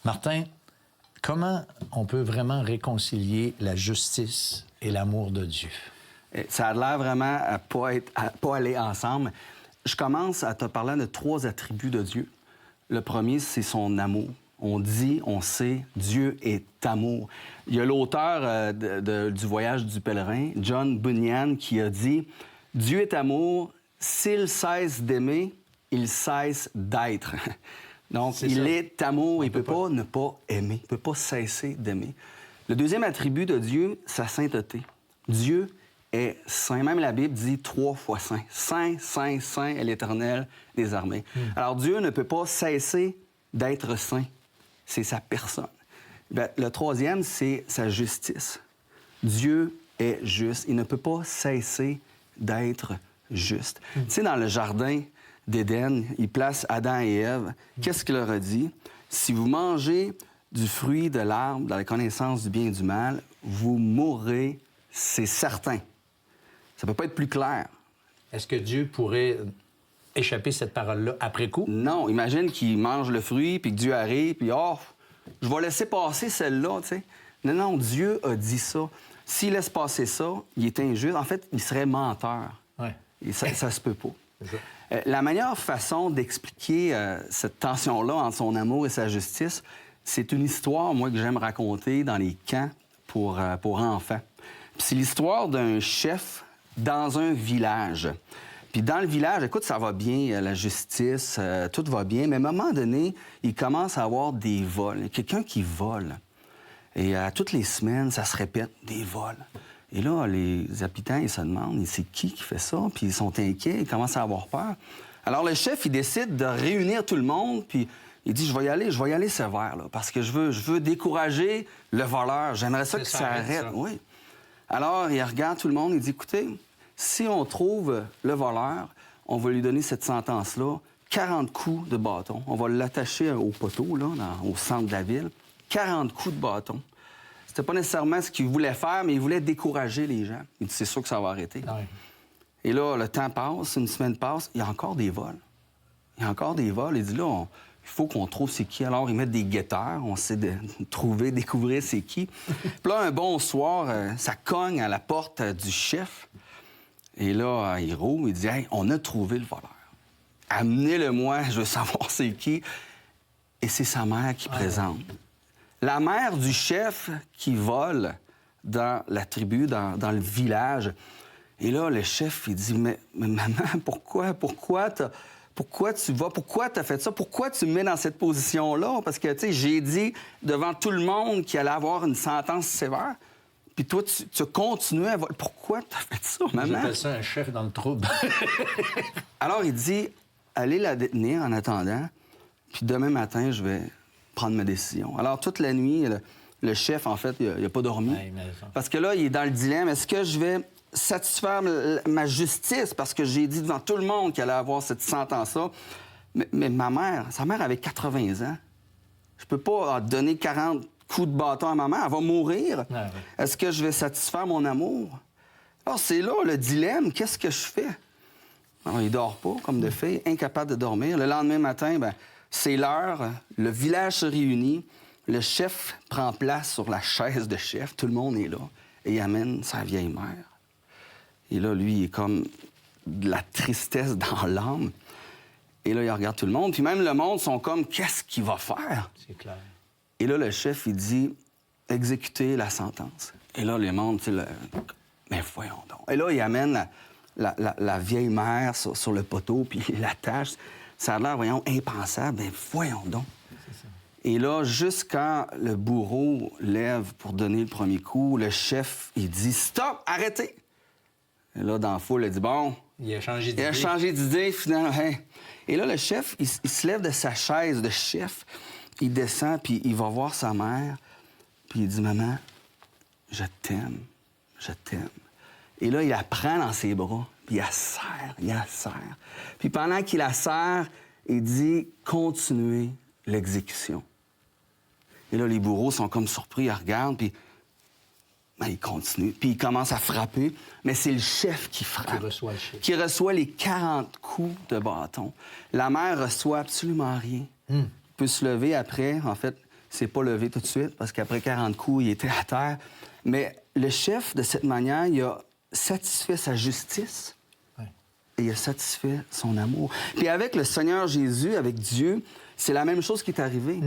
Martin, comment on peut vraiment réconcilier la justice et l'amour de Dieu? Ça a l'air vraiment à pas aller ensemble. Je commence à te parler de 3 attributs de Dieu. Le premier, c'est son amour. On dit, on sait, Dieu est amour. Il y a l'auteur du Voyage du pèlerin, John Bunyan, qui a dit « Dieu est amour, s'il cesse d'aimer, il cesse d'être. » Donc, il est amour, il ne peut pas ne pas aimer, il ne peut pas cesser d'aimer. Le deuxième attribut de Dieu, sa sainteté. Dieu est saint. Même la Bible dit 3 fois saint. Saint, saint, saint est l'Éternel des armées. Alors, Dieu ne peut pas cesser d'être saint. C'est sa personne. Bien, le troisième, c'est sa justice. Dieu est juste. Il ne peut pas cesser d'être juste. Tu sais, dans le jardin d'Éden, il place Adam et Ève. Qu'est-ce qu'il leur a dit? Si vous mangez du fruit de l'arbre, dans la connaissance du bien et du mal, vous mourrez, c'est certain. Ça ne peut pas être plus clair. Est-ce que Dieu pourrait échapper cette parole-là après coup? Non. Imagine qu'il mange le fruit, puis que Dieu arrive, puis « Oh, je vais laisser passer celle-là, tu sais. » Non, Dieu a dit ça. S'il laisse passer ça, il est injuste. En fait, il serait menteur. Ouais. Et ça se peut pas. La meilleure façon d'expliquer cette tension-là entre son amour et sa justice, c'est une histoire, moi, que j'aime raconter dans les camps pour enfants. Puis c'est l'histoire d'un chef dans un village. Puis dans le village, écoute, ça va bien, la justice, tout va bien, mais à un moment donné, il commence à avoir des vols. Il y a quelqu'un qui vole. Et toutes les semaines, ça se répète, des vols. Et là, les habitants, ils se demandent, c'est qui fait ça? Puis ils sont inquiets, ils commencent à avoir peur. Alors le chef, il décide de réunir tout le monde, puis il dit, je vais y aller sévère, là, parce que je veux décourager le voleur. J'aimerais ça que ça arrête. Oui. Alors, il regarde tout le monde, il dit, écoutez, si on trouve le voleur, on va lui donner cette sentence-là, 40 coups de bâton. On va l'attacher au poteau, là, au centre de la ville. 40 coups de bâton. C'était pas nécessairement ce qu'il voulait faire, mais il voulait décourager les gens. Il dit, c'est sûr que ça va arrêter. Ouais. Et là, le temps passe, une semaine passe, il y a encore des vols. Il y a encore des vols. Il dit, là, il faut qu'on trouve c'est qui. Alors, ils mettent des guetteurs. On essaie de trouver, découvrir c'est qui. Puis là, un bon soir, ça cogne à la porte du chef. Et là, il roule, il dit, hey, on a trouvé le voleur. Amenez-le-moi, je veux savoir c'est qui. Et c'est sa mère qui présente. La mère du chef qui vole dans la tribu, dans le village. Et là, le chef, il dit, mais maman, pourquoi tu vas, pourquoi tu as fait ça? Pourquoi tu me mets dans cette position-là? Parce que, tu sais, j'ai dit devant tout le monde qu'il allait avoir une sentence sévère. Puis toi, tu continuais à voler. Pourquoi tu as fait ça, maman? J'appelle ça un chef dans le trouble. Alors, il dit, allez la détenir en attendant, puis demain matin, je vais prendre ma décision. Alors, toute la nuit, le chef, en fait, il n'a pas dormi. Ouais, parce que là, il est dans le dilemme. Est-ce que je vais satisfaire ma justice parce que j'ai dit devant tout le monde qu'elle allait avoir cette sentence-là? Mais ma mère, sa mère avait 80 ans. Je peux pas donner 40 coups de bâton à ma mère. Elle va mourir. Ah, oui. Est-ce que je vais satisfaire mon amour? Alors, c'est là le dilemme. Qu'est-ce que je fais? Alors, il dort pas, comme de fait, incapable de dormir. Le lendemain matin, c'est l'heure. Le village se réunit. Le chef prend place sur la chaise de chef. Tout le monde est là. Et il amène sa vieille mère. Et là, lui, il est comme de la tristesse dans l'âme. Et là, il regarde tout le monde. Puis même le monde sont comme, qu'est-ce qu'il va faire? C'est clair. Et là, le chef, il dit, exécutez la sentence. Et là, le monde, tu sais, mais voyons donc. Et là, il amène la vieille mère sur le poteau, puis il l'attache. Ça a l'air, voyons, impensable. Mais voyons donc. Et là, juste quand le bourreau lève pour donner le premier coup, le chef, il dit, stop, arrêtez. Et là, dans la foule, il dit, bon... Il a changé d'idée. Il a changé d'idée, finalement. Hein. Et là, le chef, il se lève de sa chaise de chef, il descend, puis il va voir sa mère, puis il dit, maman, je t'aime, je t'aime. Et là, il la prend dans ses bras, puis il la serre. Puis pendant qu'il la serre, il dit, continuez l'exécution. Et là, les bourreaux sont comme surpris, ils regardent, puis ils continuent. Puis ils commencent à frapper, mais c'est le chef qui frappe. Qui reçoit le chef. Qui reçoit les 40 coups de bâton. La mère reçoit absolument rien. Il peut se lever après, en fait, s'est pas levé tout de suite parce qu'après 40 coups, il était à terre. Mais le chef, de cette manière, il a satisfait sa justice et il a satisfait son amour. Puis avec le Seigneur Jésus, avec Dieu, c'est la même chose qui est arrivée.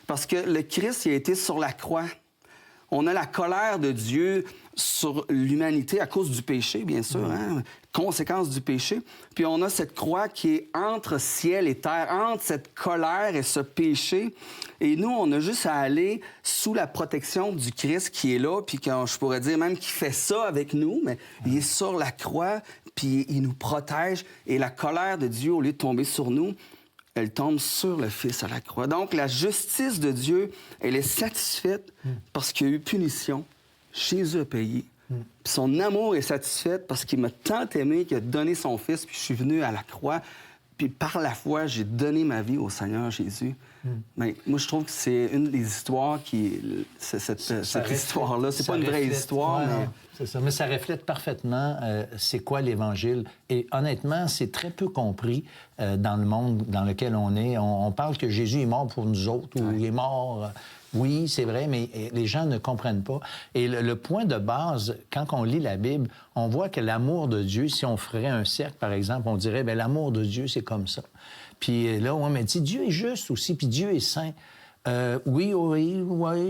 Parce que le Christ, il a été sur la croix. On a la colère de Dieu sur l'humanité à cause du péché, bien sûr, hein? Conséquence du péché. Puis on a cette croix qui est entre ciel et terre, entre cette colère et ce péché. Et nous, on a juste à aller sous la protection du Christ qui est là, puis je pourrais dire même qu'il fait ça avec nous, mais il est sur la croix, puis il nous protège. Et la colère de Dieu, au lieu de tomber sur nous, elle tombe sur le Fils à la croix. Donc, la justice de Dieu, elle est satisfaite parce qu'il y a eu punition. Jésus a payé. Puis son amour est satisfait parce qu'il m'a tant aimé qu'il a donné son Fils, puis je suis venu à la croix. Puis par la foi, j'ai donné ma vie au Seigneur Jésus. Mais moi, je trouve que c'est une des histoires qui... Cette histoire-là, c'est pas une vraie histoire, mais... C'est ça, mais ça reflète parfaitement c'est quoi l'Évangile. Et honnêtement, c'est très peu compris dans le monde dans lequel on est. On parle que Jésus est mort pour nous autres, ou il est mort... oui, c'est vrai, mais les gens ne comprennent pas. Et le point de base, quand on lit la Bible, on voit que l'amour de Dieu, si on ferait un cercle, par exemple, on dirait, bien, l'amour de Dieu, c'est comme ça. Puis là, on m'a dit, Dieu est juste aussi, puis Dieu est saint. Oui,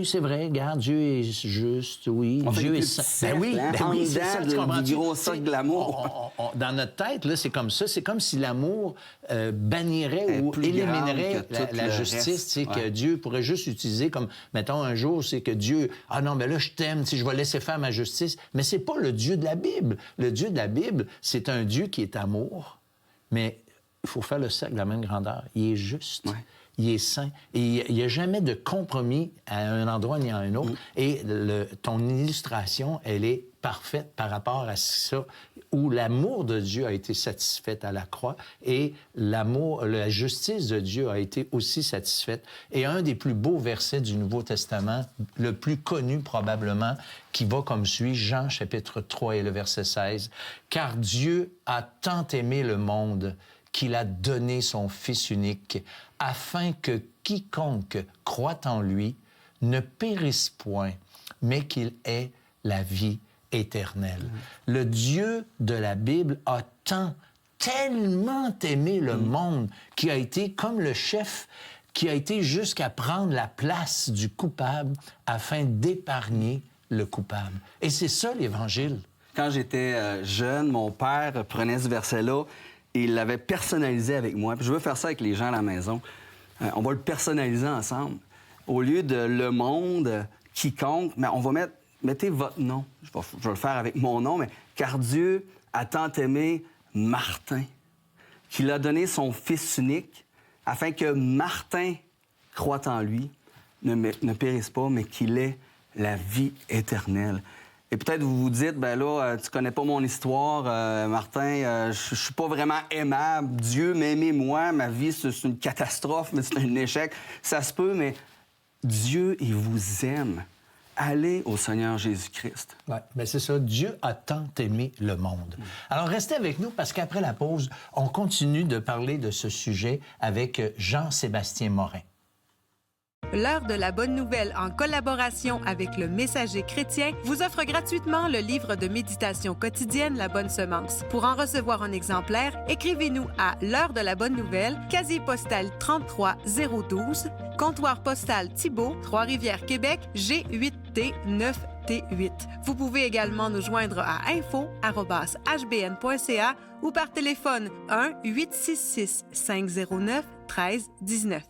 c'est vrai, regarde, Dieu est juste, oui, Dieu est saint. Oui, c'est ça, tu comprends? Du gros sac de l'amour. Dans notre tête, là, c'est comme ça. C'est comme si l'amour bannirait ou éliminerait la justice, tu sais, que Dieu pourrait juste utiliser comme, mettons, un jour, c'est que Dieu, ah non, mais là, je t'aime, je vais laisser faire ma justice. Mais c'est pas le Dieu de la Bible. Le Dieu de la Bible, c'est un Dieu qui est amour, mais il faut faire le cercle de la même grandeur. Il est juste. Il est saint. Et il n'y a jamais de compromis à un endroit ni à un autre. Et ton illustration, elle est parfaite par rapport à ça, où l'amour de Dieu a été satisfait à la croix et la justice de Dieu a été aussi satisfaite. Et un des plus beaux versets du Nouveau Testament, le plus connu probablement, qui va comme suit, Jean chapitre 3 et le verset 16. « Car Dieu a tant aimé le monde qu'il a donné son Fils unique, afin que quiconque croit en lui ne périsse point, mais qu'il ait la vie éternelle. » Le Dieu de la Bible a tellement aimé le monde, qui a été comme le chef, qui a été jusqu'à prendre la place du coupable afin d'épargner le coupable. Et c'est ça, l'Évangile. Quand j'étais jeune, mon père prenait ce verset-là et il l'avait personnalisé avec moi. Puis je veux faire ça avec les gens à la maison. On va le personnaliser ensemble. Au lieu de le monde, quiconque, mais on va mettez votre nom. Je vais le faire avec mon nom, mais car Dieu a tant aimé Martin, qu'il a donné son Fils unique, afin que Martin croit en lui, ne périsse pas, mais qu'il ait la vie éternelle. Et peut-être vous vous dites, ben là, tu connais pas mon histoire, Martin, je suis pas vraiment aimable. Dieu m'a aimé moi, ma vie, c'est une catastrophe, mais c'est un échec. Ça se peut, mais Dieu, il vous aime. Allez au Seigneur Jésus-Christ. Oui, bien c'est ça. Dieu a tant aimé le monde. Alors, restez avec nous parce qu'après la pause, on continue de parler de ce sujet avec Jean-Sébastien Morin. L'heure de la bonne nouvelle, en collaboration avec le Messager chrétien, vous offre gratuitement le livre de méditation quotidienne La Bonne Semence. Pour en recevoir un exemplaire, écrivez-nous à l'heure de la bonne nouvelle, casier postal 33012, comptoir postal Thibault, Trois-Rivières, Québec, G8T 9T8. Vous pouvez également nous joindre à info@hbn.ca ou par téléphone 1-866-509-1319.